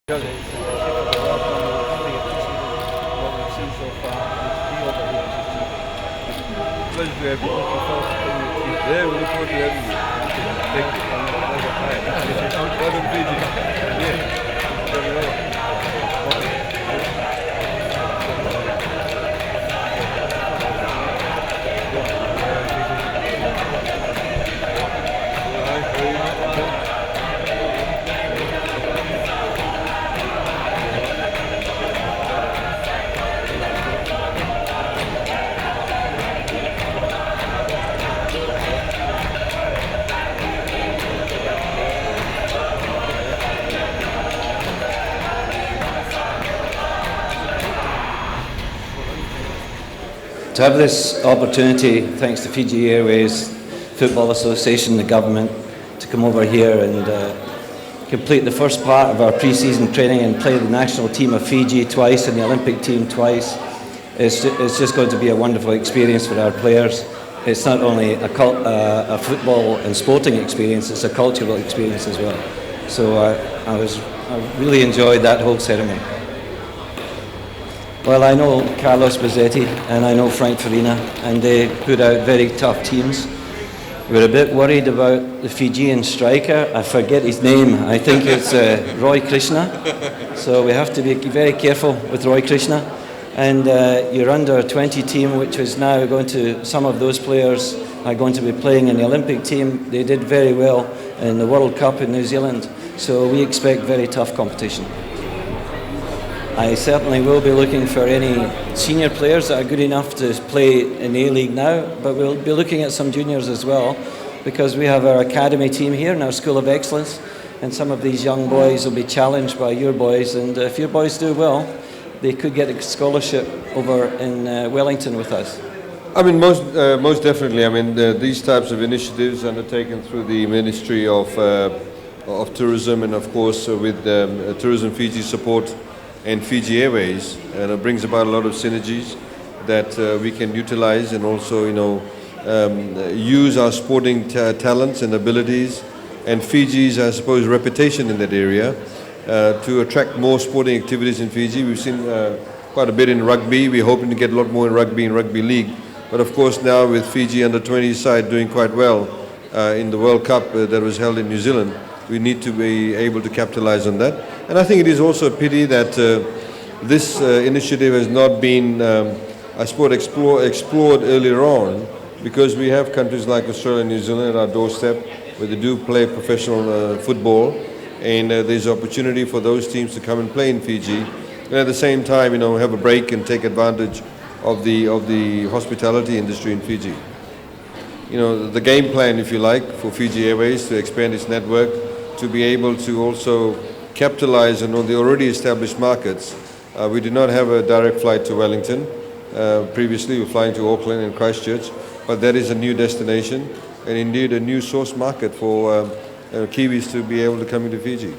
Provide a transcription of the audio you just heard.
Pleasure to have you. Yeah, we look forward to having you. Thank you. Welcome to Fiji. Yeah. Very well. To have this opportunity, thanks to Fiji Airways, Football Association, the government, to come over here and complete the first part of our pre-season training and play the national team of Fiji twice and the Olympic team twice, it's just going to be a wonderful experience for our players. It's not only a football and sporting experience, it's a cultural experience as well. So I really enjoyed that whole ceremony. Well, I know Carlos Bazzetti and I know Frank Farina, and they put out very tough teams. We're a bit worried about the Fijian striker. I forget his name. I think it's Roy Krishna. So we have to be very careful with Roy Krishna. And your under-20 team, which is now going to, some of those players are going to be playing in the Olympic team. They did very well in the World Cup in New Zealand. So we expect very tough competition. I certainly will be looking for any senior players that are good enough to play in A-League now, but we'll be looking at some juniors as well, because we have our academy team here in our School of Excellence, and some of these young boys will be challenged by your boys, and if your boys do well, they could get a scholarship over in Wellington with us. I mean, most definitely. I mean, these types of initiatives undertaken through the Ministry of Tourism, and of course with Tourism Fiji support and Fiji Airways, and it brings about a lot of synergies that we can utilize, and also, use our sporting talents and abilities and Fiji's, I suppose, reputation in that area to attract more sporting activities in Fiji. We've seen quite a bit in rugby. We're hoping to get a lot more in rugby league. But of course now with Fiji under-20 side doing quite well in the World Cup that was held in New Zealand, we need to be able to capitalize on that. And I think it is also a pity that this initiative has not been, I suppose, explored earlier on, because we have countries like Australia and New Zealand at our doorstep where they do play professional football, and there's opportunity for those teams to come and play in Fiji, and at the same time, have a break and take advantage of the hospitality industry in Fiji. The game plan, if you like, for Fiji Airways to expand its network, to be able to also capitalize on the already established markets. We did not have a direct flight to Wellington. Previously, we were flying to Auckland and Christchurch, but that is a new destination and indeed a new source market for Kiwis to be able to come into Fiji.